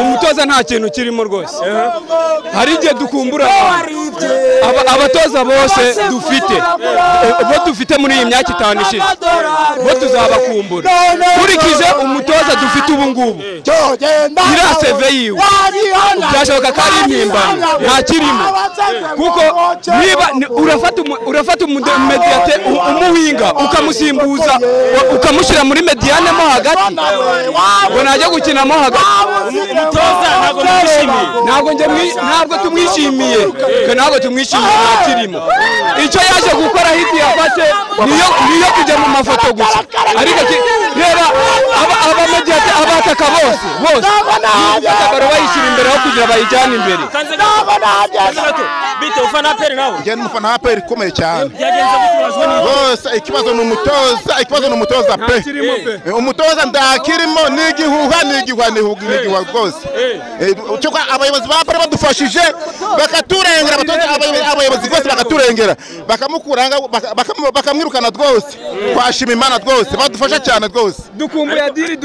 umutoza nta kintu kirimo rwose hari igihe dukumbura abatoza bose dufite muri iyi myaka 5 ishize bo tuzabakumbura kurikije umutoza dufite ubu ngubu ira CV yiwe byashoboka ko ari impimbano nta kirimo kuko niba urafata umediate umuhinga ukamusimbuza ukamushyira muri mediane mo hagati ngo najya gukinamo hagati umutoza ntabwo tumwishimiye ntabwo tumwishimiye nta kirimo icyo yaje gukora hiti yafashe niyo kujya mu mafoto gusa ariko reba abamediate abataka bose baro bayishyira imbere aho kugira bayijyane imbere bite ufana APR nawe njye n'umufana wa APR ikomeye cyane byagenze gutubazwa ni bose ikibazo n'umutoza pe umutoza ndakirimo n'igihuha rwose cyo abayobozi ba APR badufashije bakaturengera abayobozi bose bakaturengera bakamukuranga bakamwirukana rwose twashima Imana rwose badufasha cyane rwose dukumbuye adiri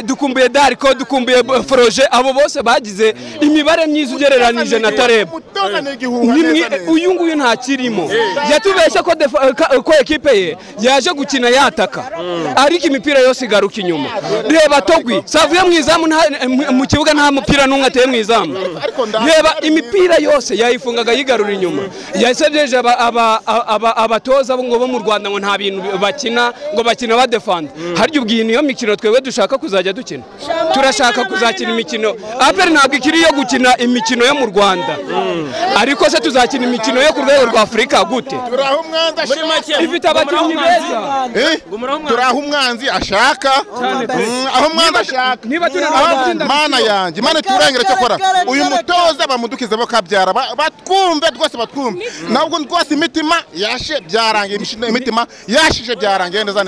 dukumbuye dariko dukumbuye proje abo bose bagize imibare myiza ugereranije na Tareb uyu nguyu nta kirimo yatubeshya ko ekipe ye yaje gukina yataka ariko imipira yose igaruka inyuma reba Togwi savuye mu izamu mu kibuga nta mupira n'umwe ateye mu izamu reba imipira yose yayifungaga yigarura inyuma yasebyeje abatoza bo mu Rwanda ngo nta bintu bakina ngo bakina badefanda haryo ubwiye niyo mikino twebwe dushaka kuzajya dukina turashaka kuzakina imikino APR ntabwo ikiri yo gukina imikino yo mu Rwanda ariko se tuzakina imikino yo ku rwego rwa Afurika gute ifite abakinnyi beza turaho umwanzi ashaka aho umwanzi ashaka niba tunatsinda mana yanjye mana turengera cyo kora uyu mutoza bamudukize bakabyara batwumve rwose batwumve nabwo rwose imitima yashe byarangiye imitima yashije byarangiye neza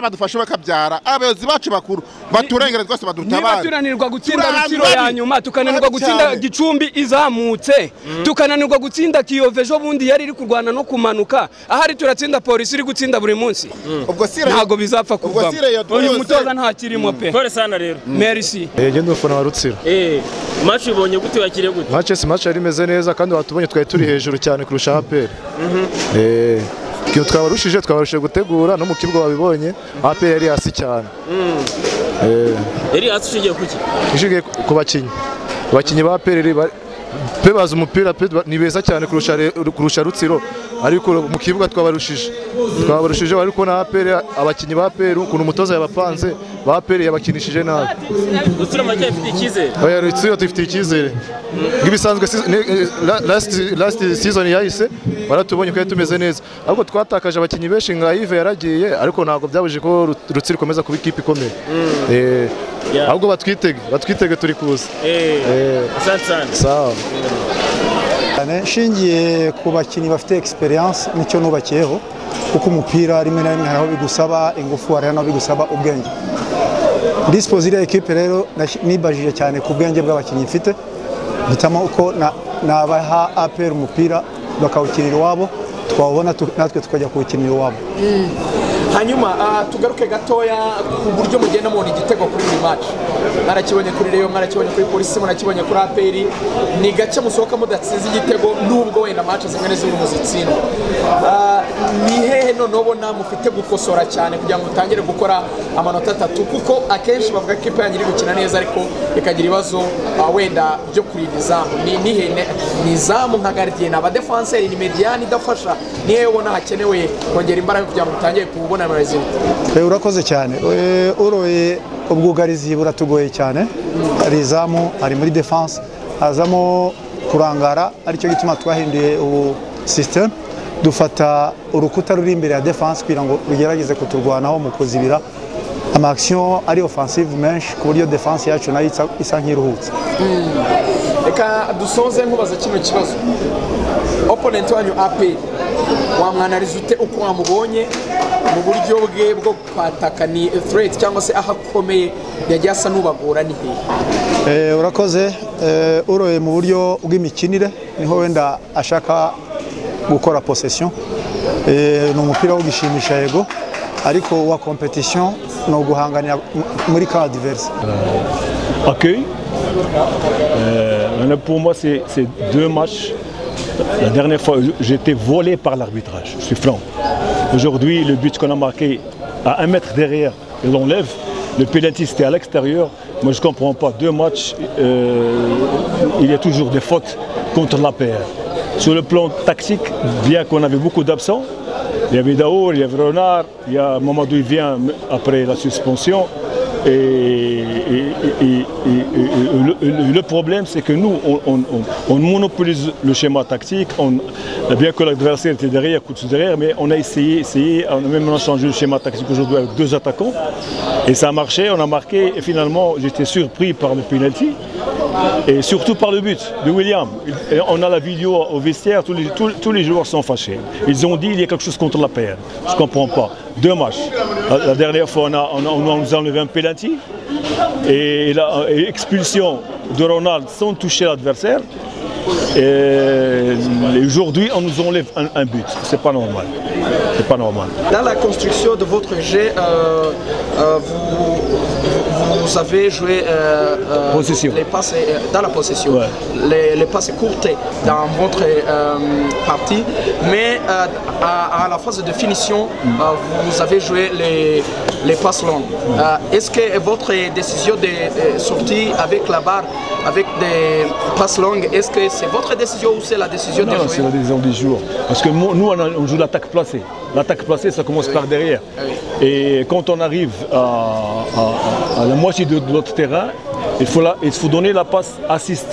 badufashe bakabyara abayobozi bacu bakuru baturengera rwose badutabara niba tunanirwa gutsinda Rutsiro ya nyuma tukananirwa gutsinda Gicumbi izamutse tukananirwa gutsinda Kiyovu ejo bundi yari iri kurwana no kumanuka ahari turatsinda polisi iri gutsinda buri munsi ntago bizapfa kuvamo uyu mutoza nta kirimo pe pole sana rero merci njye ndufana wa Rutsiro match ibonye gute wakire gute match yari imeze neza kandi watubonye twari turi hejuru cyane kurusha APR Kiyo twabarushije gutegura no mu kibuga babibonye APR yari hasi cyane yari hasi ushigiye kuki ishigiye ku bakinyi ba APR pe baza umupira pe ni beza cyane kurusha Rutsiro ariko mu kibuga twabarushije ariko na APR abakinyi ba APR ukuntu umutoza yabapanze ba APR yabakinishije nabi Rutsiro make ifite ikizere Rutsiro tifite ikizere ngibisanzwe last season yahise baratubonye ko tumeze neza ahubwo twatakaje abakinyi benshi nka Yves yaragiye ariko ntago byabuje ko Rutsiro komeza kuba ikipe ikomeye ahubwo batwitege turi kuza asante sawa nshingiye ku bakinnyi bafite experience nicyo nubakiyeho kuko umupira rimwe na rimwe haraho bigusaba ingufu hari no bigusaba ubwenge disposire equipe rero nibajije cyane ku bwenge bw'abakinnyi mfite bitamo uko nabaha APR umupira bakawukinira iwabo twabona natwe tukajya kuwukinira iwabo hanyuma tugaruke gatoya ku buryo mugenda mubona igitego kuri iyi match mwarakibonye kuri Rayon mwarakibonye kuri Polisi mwarakibonye kuri APR ni gace musohoka mudatsinze igitego nubwo wenda match zimwe zimwe muzitsinda ni hehe none ubona mufite gukosora cyane kugira ngo utangire gukora amanota 3 kuko akenshi bavuga ko ikipe yanyu iri gukina neza ariko ikagira ibibazo wenda byo kurinda izamu ni hehe ni izamu nka gardien aba defenseur ni mediane idafasha ni hehe ubona hakenewe kongera imbaraga kugira ngo utangire kubona urakoze cyane uroye ubwugarizi buratugoye cyane ari izamu ari muri defense hazamo kurangara aricyo gituma twahinduye ubu system dufata urukuta ruri imbere ya defense kugira ngo rugerageze kuturwanaho mu kuzibira ama action ari offensive menshi ku buryo defense yacu nayo isa nk'iruhutse reka dusoze nkubaza kino kibazo opponent wanyu APR wamwanariza ute uko wamubonye mu buryo bwe bwo kwataka ni threat cyangwa se ahakomeye yagiye asa n'ubagora ni hehe urakoze uroye mu buryo bw'imikinire niho wenda ashaka gukora possession ni umupira wo gishimisha yego ariko wa competition no guhanganira muri ka adverse accueil. Pour moi, c'est 2 matchs. La dernière fois, j'ai été volé par l'arbitrage, je suis franc. Aujourd'hui, le but qu'on a marqué à 1 mètre derrière, il l'enlève. Le pénalty, c'était à l'extérieur. Moi, je ne comprends pas. 2 matchs, il y a toujours des fautes contre l'APR. Sur le plan tactique, bien qu'on avait beaucoup d'absents, il y avait Daour, il y avait Renard, il y a Mamadou, il vient après la suspension. Et le problème, c'est que nous, on monopolise le schéma tactique. Bien que l'adversaire était derrière, derrière, mais on a essayé, on a même changé le schéma tactique aujourd'hui avec 2 attaquants. Et ça a marché, on a marqué. Et finalement, j'étais surpris par le penalty. Et surtout par le but de William. Et on a la vidéo au vestiaire, tous les joueurs sont fâchés. Ils ont dit qu'il y a quelque chose contre la paire. Je ne comprends pas. 2 matchs. La dernière fois, on nous a enlevé un penalty. Et l'expulsion de Ronald sans toucher l'adversaire. Et aujourd'hui, on nous enlève un but. C'est pas normal. C'est pas normal. Dans la construction de votre jeu, vous avez joué les passes dans la possession, ouais. les passes courtes dans votre partie, mais à la phase de finition, vous avez joué les passes longues. Est-ce que votre décision de sortir avec la barre, avec des passes longues, est-ce que c'est votre décision ou c'est la décision des joueurs? Non, c'est la décision des joueurs. Parce que nous, on joue l'attaque placée. L'attaque placée, ça commence par derrière. Et quand on arrive à la moitié de notre terrain, il faut donner la passe assist.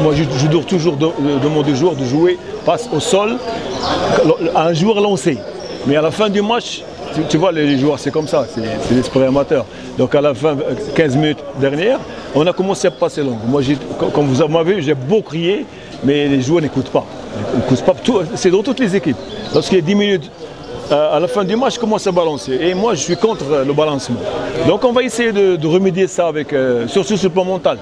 Moi, je dois toujours demander aux joueurs de jouer passe au sol à un joueur lancé. Mais à la fin du match, tu vois, les joueurs, c'est comme ça, c'est l'esprit amateur. Donc à la fin, 15 minutes dernière, on a commencé à passer long. Moi, comme vous m'avez vu, j'ai beau crier, mais les joueurs n'écoutent pas. C'est dans toutes les équipes. Lorsqu'il y a 10 minutes, à la fin du match, je commence à balancer. Et moi, je suis contre le balancement. Donc on va essayer de remédier ça, surtout sur le plan mental.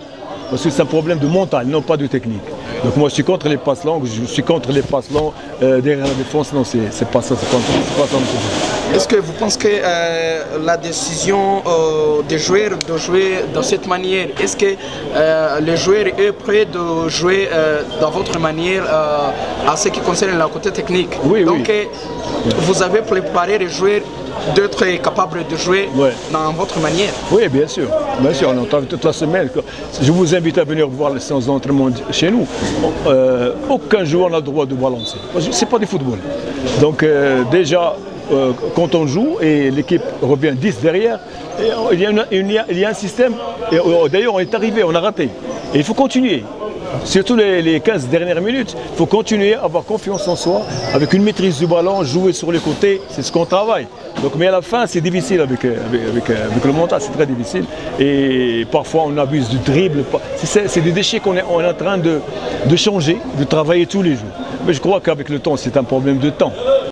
Parce que c'est un problème de mental, non pas de technique. Donc moi, je suis contre les passes longues, je suis contre les passes longues derrière la défense. Non, c'est pas ça, c'est pas ça. Est-ce que vous pensez que la décision des joueurs de jouer de cette manière, est-ce que les joueurs sont prêts de jouer dans votre manière à ce qui concerne le côté technique? Oui, donc, oui. Vous avez préparé les joueurs d'être capables de jouer dans votre manière? Oui, bien sûr. Bien sûr, on entend toute la semaine. Je vous invite à venir voir les séances d'entraînement chez nous. Aucun joueur n'a le droit de balancer. Ce n'est pas du football. Donc déjà, quand on joue et l'équipe revient 10 derrière, il y a un système. D'ailleurs, on est arrivé, on a raté. Et il faut continuer. Surtout les 15 dernières minutes, il faut continuer à avoir confiance en soi, avec une maîtrise du ballon, jouer sur les côtés, c'est ce qu'on travaille. Donc, mais à la fin, c'est difficile avec le mental, c'est très difficile. Et parfois, on abuse du dribble. C'est des déchets qu'on est en train de changer, de travailler tous les jours. Mais je crois qu'avec le temps, c'est un problème de temps.